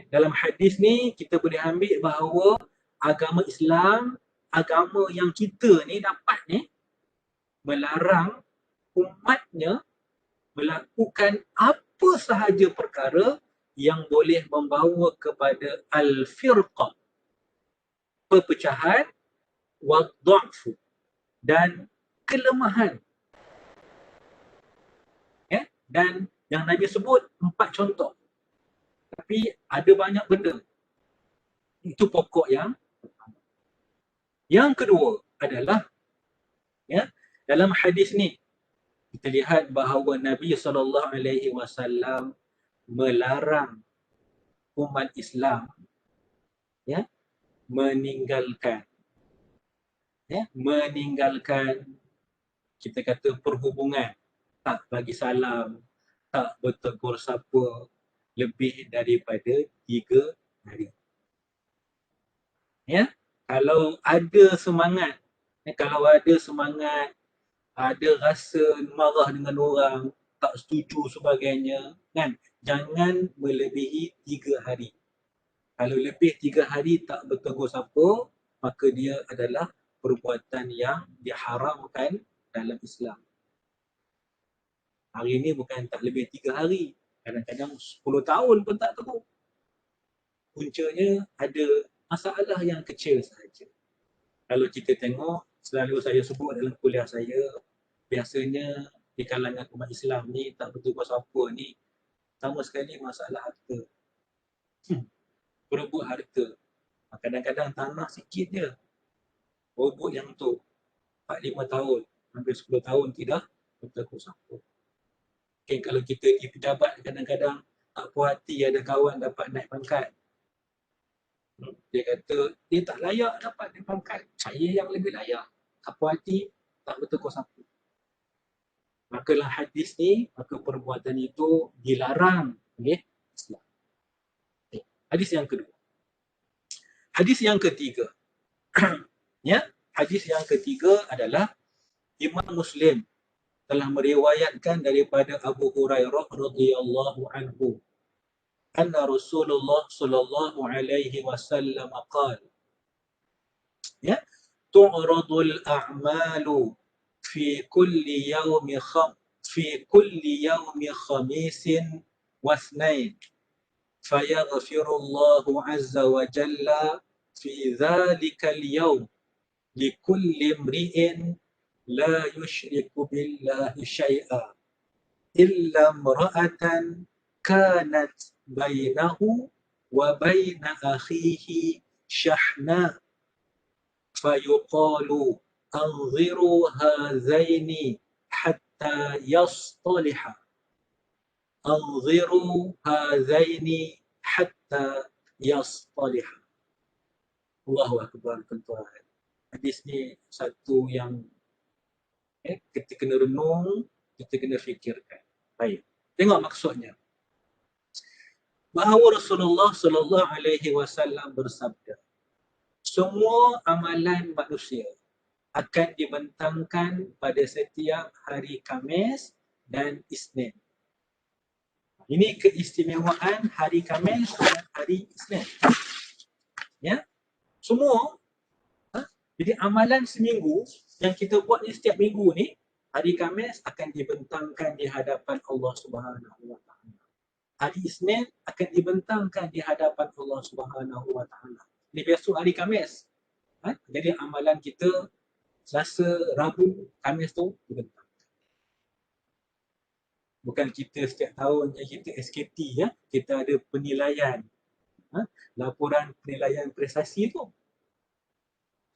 S1: Dalam hadis ni kita boleh ambil bahawa agama Islam, agama yang kita ni dapat ni melarang umatnya melakukan apa sahaja perkara yang boleh membawa kepada al-firqah, perpecahan, wad-dha'fu dan kelemahan. Dan yang Nabi sebut 4 contoh. Tapi ada banyak benda. Itu pokok yang pertama. Yang kedua adalah dalam hadis ni kita lihat bahawa Nabi SAW melarang umat Islam meninggalkan kita kata perhubungan, tak bagi salam, tak bertegur sapa lebih daripada 3 hari. Kalau ada semangat, ada rasa marah dengan orang, tak setuju sebagainya, kan, jangan melebihi 3 hari. Kalau lebih 3 hari tak bertegur sapa, maka dia adalah perbuatan yang diharamkan dalam Islam. Hari ni bukan tak lebih 3 hari, kadang-kadang 10 tahun pun tak tegur. Puncanya ada masalah yang kecil sahaja. Kalau kita tengok, selalu saya sebut dalam kuliah saya, biasanya di kalangan umat Islam ni tak bertegur siapa ni, sama sekali masalah harta. Berebut harta. Kadang-kadang tanah sikit je, berebut yang tu 4-5 tahun, hampir 10 tahun tidak bertegur siapa. Okay, kalau kita di pejabat kadang-kadang tak puas hati ada kawan dapat naik pangkat. Dia kata, dia tak layak dapat naik pangkat. Saya yang lebih layak. Tak puas hati, tak bertegur siapa. Maka dalam hadis ni, maka perbuatan itu dilarang oleh Islam. Okay. Hadis yang kedua. Hadis yang ketiga. Hadis yang ketiga adalah Imam Muslim telah meriwayatkan daripada Abu Hurairah radhiyallahu anhu anna Rasulullah sallallahu alaihi wasallam qala tu'radul a'malu fi kulli yawmi khamisin wa ithnain fayaghfirullahu azza wa jalla fi dhalika al-yawm likulli imri'in la yushriku billahi syai'a illa imra'atan kanat bainahu wa baina akhihi syahna fayuqalu anziru hazaini hatta yastaliha anziru hazaini hatta yastaliha. Allahu Akbar, tuan-tuan. Hadis ni satu yang kita kena renung, kita kena fikirkan. Baik. Tengok maksudnya. Bahawa Rasulullah sallallahu alaihi wasallam bersabda, semua amalan manusia akan dibentangkan pada setiap hari Khamis dan Isnin. Ini keistimewaan hari Khamis dan hari Isnin. Ya. Semua jadi amalan seminggu yang kita buat ni setiap minggu ni, hari Khamis akan dibentangkan di hadapan Allah Subhanahu wa taala. Hari Isnin akan dibentangkan di hadapan Allah Subhanahu wa taala. Ini besok hari Khamis. Jadi amalan kita Selasa, Rabu, Khamis tu dibentangkan. Bukan kita setiap tahun yang kita SKT ya, kita ada penilaian. Laporan penilaian prestasi tu.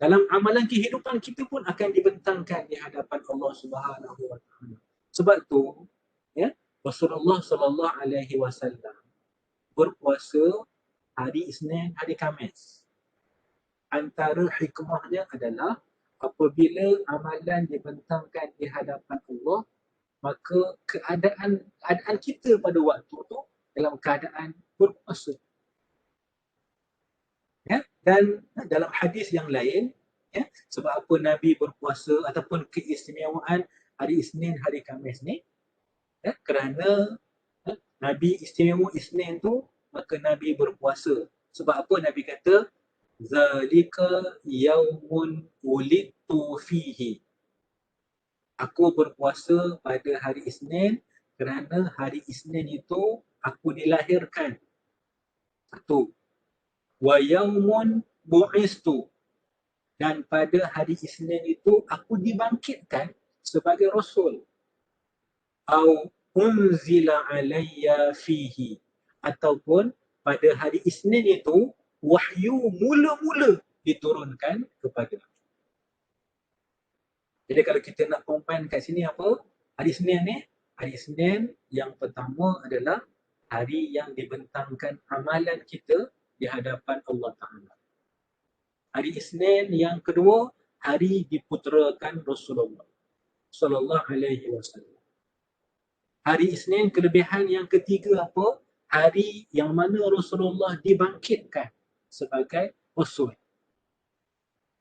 S1: Dalam amalan kehidupan kita pun akan dibentangkan di hadapan Allah Subhanahu wa taala. Sebab tu ya, Rasulullah sallallahu alaihi wasallam berpuasa hari Isnin, hari Khamis. Antara hikmahnya adalah apabila amalan dibentangkan di hadapan Allah, maka keadaan kita pada waktu tu dalam keadaan berpuasa. Ya, dan dalam hadis yang lain, ya, sebab apa Nabi berpuasa ataupun keistimewaan hari Isnin, hari Khamis ni, ya, kerana Nabi istimewa Isnin tu, maka Nabi berpuasa. Sebab apa Nabi kata, zalika yaumun ulidtu fihi. Aku berpuasa pada hari Isnin kerana hari Isnin itu aku dilahirkan. Satu. Wa yaumun bu'istu. Dan pada hari Isnin itu aku dibangkitkan sebagai Rasul. Au unzila alayya fihi. Ataupun pada hari Isnin itu wahyu mula-mula diturunkan kepada aku. Jadi kalau kita nak combine kat sini apa? Hari Isnin ni, hari Isnin yang pertama adalah hari yang dibentangkan amalan kita di hadapan Allah Ta'ala. Hari Isnin yang kedua, hari diputerakan Rasulullah Sallallahu Alaihi Wasallam. Hari Isnin kelebihan yang ketiga apa? Hari yang mana Rasulullah dibangkitkan sebagai Rasul.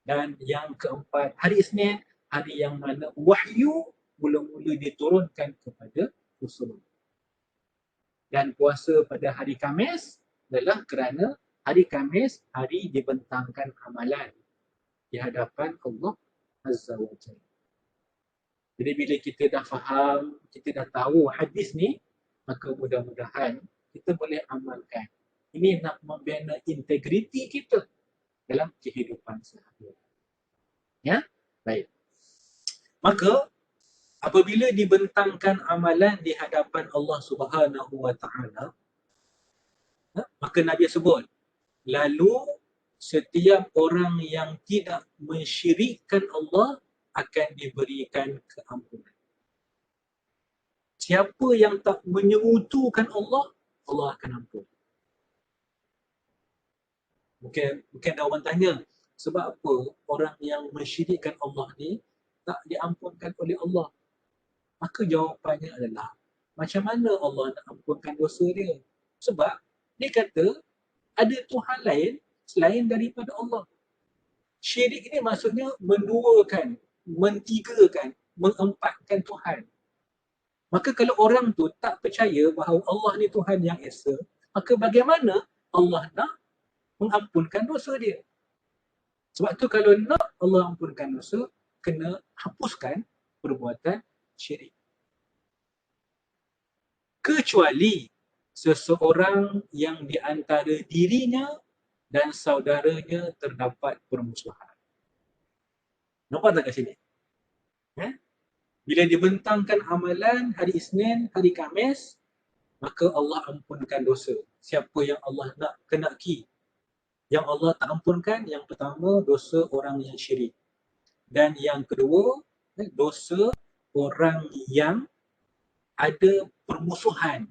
S1: Dan yang keempat, hari Isnin, hari yang mana wahyu mula-mula diturunkan kepada Rasulullah. Dan puasa pada hari Khamis adalah kerana hari Khamis, hari dibentangkan amalan di hadapan Allah Azza wa Jalla. Jadi bila kita dah faham, kita dah tahu hadis ni, maka mudah-mudahan kita boleh amalkan. Ini nak membina integriti kita dalam kehidupan sehari-hari. Ya? Baik. Maka apabila dibentangkan amalan di hadapan Allah Subhanahu wa taala, maka Nabi sebut, lalu setiap orang yang tidak mensyirikkan Allah akan diberikan keampunan. Siapa yang tak menyekutukan Allah, Allah akan ampun. Mungkin ada orang tanya, sebab apa orang yang mensyirikkan Allah ni tak diampunkan oleh Allah? Maka jawapannya adalah, macam mana Allah nak ampunkan dosa dia? Sebab dia kata ada Tuhan lain selain daripada Allah. Syirik ini maksudnya menduakan, mentigakan, mengempatkan Tuhan. Maka kalau orang tu tak percaya bahawa Allah ni Tuhan yang esa, maka bagaimana Allah nak mengampunkan dosa dia? Sebab tu kalau nak Allah ampunkan dosa, kena hapuskan perbuatan syirik. Kecuali seseorang yang di antara dirinya dan saudaranya terdapat permusuhan. Nampak tak kat sini? Bila dibentangkan amalan hari Isnin, hari Khamis, maka Allah ampunkan dosa. Siapa yang Allah nak kenaki. Yang Allah tak ampunkan, yang pertama dosa orang yang syirik. Dan yang kedua, dosa orang yang ada permusuhan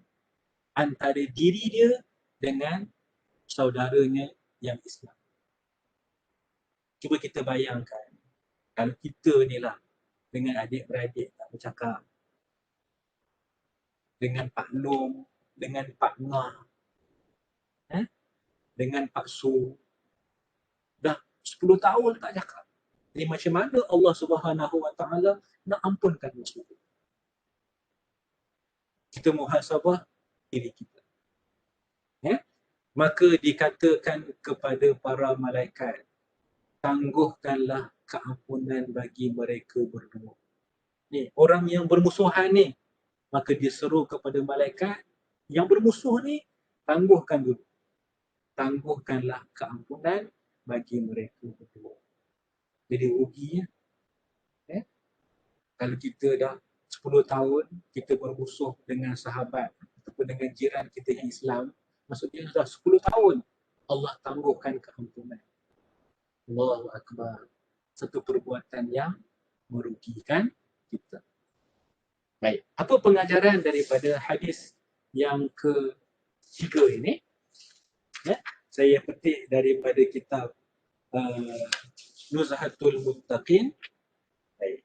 S1: antara diri dia dengan saudaranya yang Islam. Cuba kita bayangkan, kalau kita ni lah dengan adik-beradik tak bercakap, dengan Pak Long, dengan Pak Ngah, dengan Pak Su, dah 10 tahun tak cakap. Jadi macam mana Allah Subhanahu Wa Taala nak ampunkan dosa? Kita muhasabah diri kita. Maka dikatakan kepada para malaikat, tangguhkanlah keampunan bagi mereka berdua. Ni, orang yang bermusuhan ni, maka dia seru kepada malaikat, yang bermusuh ni, tangguhkan dulu. Tangguhkanlah keampunan bagi mereka berdua. Jadi ruginya. Kalau kita dah 10 tahun, kita bermusuh dengan sahabat ataupun dengan jiran kita yang Islam, maksudnya dah 10 tahun, Allah tangguhkan keampunan. Allahu Akbar. Satu perbuatan yang merugikan kita. Baik, apa pengajaran daripada hadis yang ketiga ini? Saya petik daripada kitab Nuzhatul Muttaqin. Baik.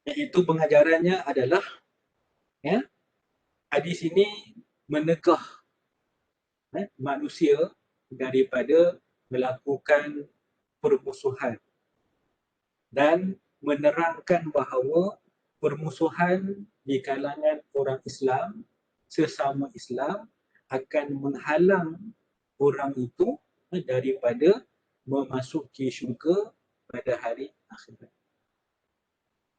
S1: Iaitu pengajarannya adalah hadis ini menegah manusia daripada melakukan permusuhan dan menerangkan bahawa permusuhan di kalangan orang Islam, sesama Islam, akan menghalang orang itu daripada memasuki syurga pada hari akhirat.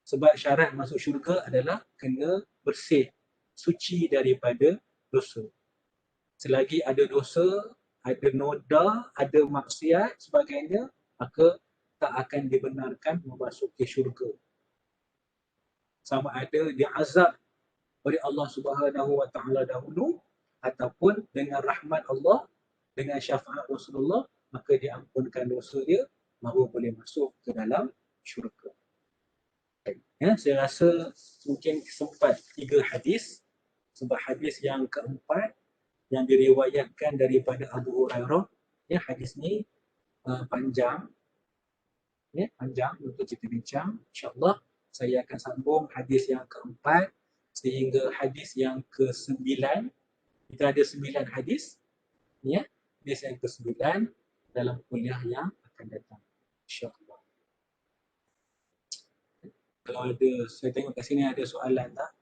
S1: Sebab syarat masuk syurga adalah kena bersih, suci daripada dosa. Selagi ada dosa, ada noda, ada maksiat sebagainya, maka tak akan dibenarkan memasuki syurga. Sama ada diazab oleh Allah Subhanahu Wa Taala dahulu ataupun dengan rahmat Allah, dengan syafaat Rasulullah, maka diampunkan dosa dia, baru boleh masuk ke dalam syurga. Saya rasa mungkin sempat 3 hadis, sebab hadis yang keempat yang diriwayatkan daripada Abu Hurairah, hadis ni panjang, panjang untuk kita bincang. InsyaAllah saya akan sambung hadis yang keempat sehingga hadis yang ke-9. Kita ada 9 hadis, hadis yang ke-9 dalam kuliah yang akan datang, insyaAllah. Kalau ada, saya tengok kat sini ada soalan tak?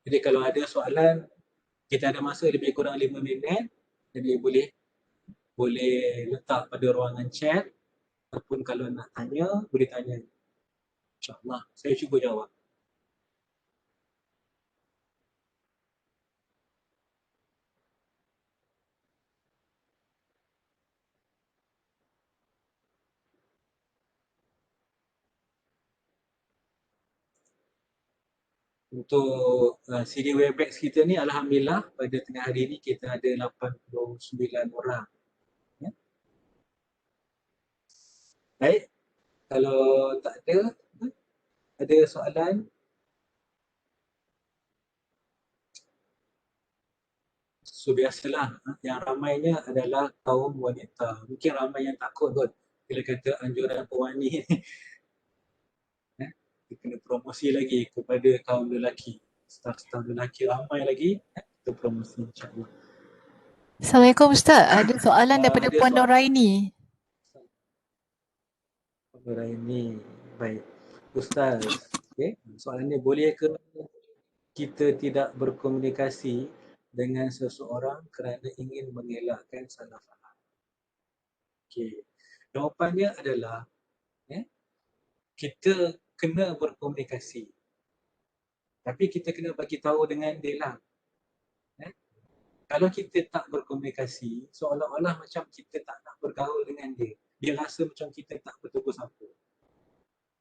S1: Jadi kalau ada soalan, kita ada masa lebih kurang 5 minit, jadi boleh letak pada ruangan chat, ataupun kalau nak tanya, boleh tanya. InsyaAllah, saya cuba jawab. Untuk CD Webex kita ni, Alhamdulillah pada tengah hari ni kita ada 89 orang. Baik, kalau tak ada soalan? So biasalah, yang ramainya adalah kaum wanita. Mungkin ramai yang takut kot bila kata anjuran pewani ni. Kita kena promosi lagi kepada kaum lelaki. Staf-staf lelaki ramai lagi, kita promosi, insyaAllah.
S2: Assalamualaikum Ustaz. Ada soalan daripada Puan Noraini.
S1: Puan Noraini, baik. Ustaz, soalan ni, boleh ke kita tidak berkomunikasi dengan seseorang kerana ingin mengelakkan salah faham? Jawapannya adalah kita kena berkomunikasi. Tapi kita kena bagi tahu dengan dia lah. Kalau kita tak berkomunikasi, seolah-olah macam kita tak nak bergaul dengan dia. Dia rasa macam kita tak bertegur sapa.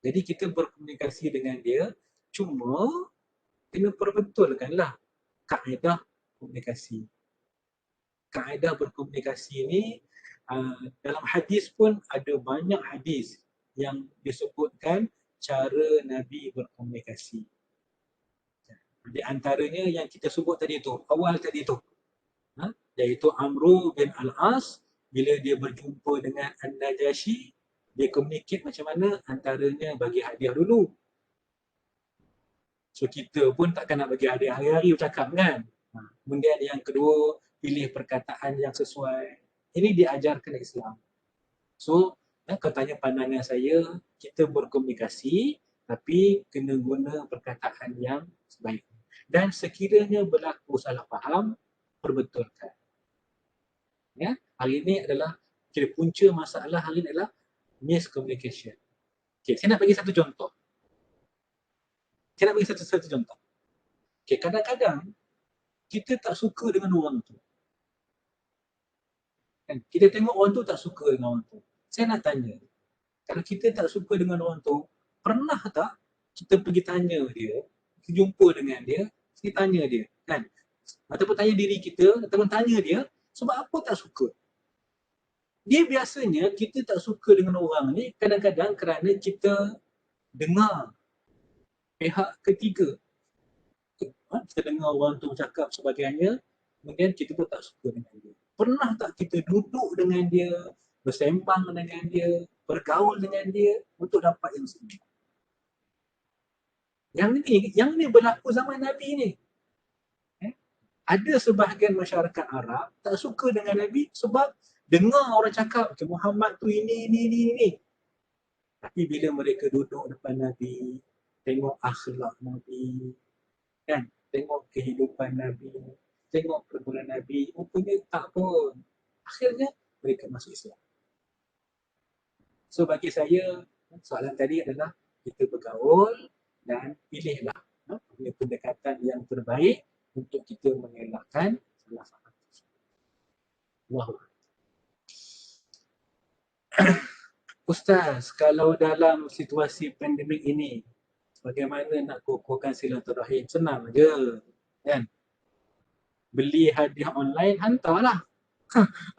S1: Jadi kita berkomunikasi dengan dia, cuma kena perbetulkanlah kaedah komunikasi. Kaedah berkomunikasi ni dalam hadis pun ada banyak hadis yang disebutkan cara Nabi berkomunikasi. Di antaranya yang kita sebut tadi tu, awal tadi tu, iaitu Amru bin Al-As bila dia berjumpa dengan An-Najashi, dia communicate macam mana, antaranya bagi hadiah dulu. So kita pun takkan nak bagi hadiah hari-hari bercakap kan. Kemudian yang kedua, pilih perkataan yang sesuai. Ini diajarkan Islam. So, kalau tanya pandangan saya, kita berkomunikasi tapi kena guna perkataan yang sebaik. Dan sekiranya berlaku salah faham, perbetulkan. Ya, hari ini adalah punca masalah hari ini adalah miscommunication. Okay, saya nak bagi satu contoh. Satu contoh. Okay, kadang-kadang kita tak suka dengan orang tu. Kan? Kita tengok orang tu tak suka dengan orang tu. Saya nak tanya, kalau kita tak suka dengan orang tu, pernah tak kita pergi tanya dia, kita jumpa dengan dia, kita tanya dia, kan? Ataupun tanya diri kita, ataupun tanya dia, sebab apa tak suka? Dia biasanya kita tak suka dengan orang ni kadang-kadang kerana kita dengar pihak ketiga. Kita dengar orang tu bercakap sebagainya, kemudian kita pun tak suka dengan dia. Pernah tak kita duduk dengan dia, bersembang dengan dia, bergaul dengan dia untuk dapat yang sebenarnya? Yang ni berlaku zaman Nabi ni. Ada sebahagian masyarakat Arab tak suka dengan Nabi sebab dengar orang cakap Muhammad tu ini. Tapi bila mereka duduk depan Nabi, tengok akhlak Nabi, kan? Tengok kehidupan Nabi, tengok perbuatan Nabi, rupanya tak pun. Akhirnya mereka masuk Islam. So bagi saya, soalan tadi adalah kita bergaul dan pilihlah pendekatan yang terbaik untuk kita mengelakkan salah faham. Wah. Ustaz, kalau dalam situasi pandemik ini, bagaimana nak kukuhkan silaturahim? Senang je, kan? Beli hadiah online, hantarlah.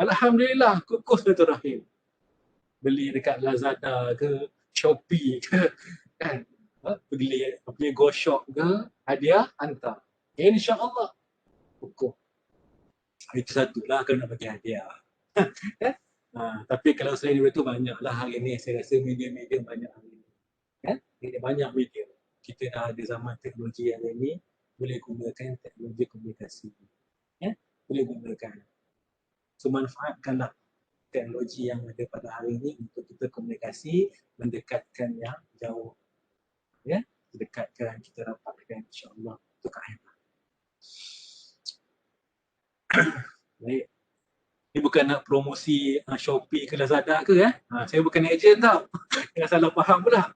S1: Alhamdulillah, kukuh silaturahim. Beli dekat Lazada ke, Shopee ke, kan? Beli Go Shop ke, hadiah, hantar. InsyaAllah, kukuh. Itu satulah kalau nak bagi hadiah. Tapi kalau selain itu banyaklah hari ini, saya rasa media-media banyak hari ini. Banyak media. Kita dah ada zaman teknologi yang ini, boleh gunakan teknologi komunikasi. Boleh gunakan. So manfaatkanlah teknologi yang ada pada hari ini untuk kita komunikasi, mendekatkan yang jauh. Dekatkan, kita rapatkan insya-Allah untuk akhirat. Baik. Ini bukan nak promosi Shopee ke Lazada ke saya bukan ejen tau. Jangan salah faham pula.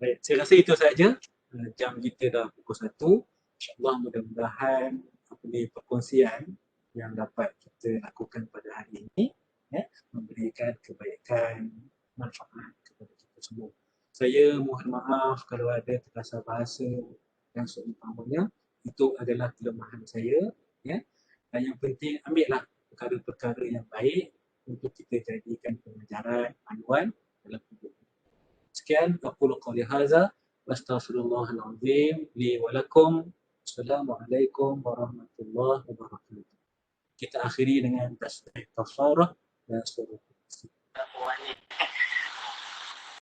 S1: Baik, saya rasa itu saja. Jam kita dah pukul 1. InsyaAllah mudah-mudahan perkongsian yang dapat kita lakukan pada hari ini memberikan kebaikan, manfaat kepada kita semua. Saya mohon maaf kalau ada terkasar bahasa yang seumpamanya. Itu adalah kelemahan saya. Dan yang penting ambillah perkara-perkara yang baik untuk kita jadikan pengajaran, panduan dalam hidup. Sekian, aqulu qawli hadza wa astaghfirullahal azim li wa lakum. Assalamualaikum warahmatullahi wabarakatuh. Kita akhiri dengan tasbih kafarah dan surah.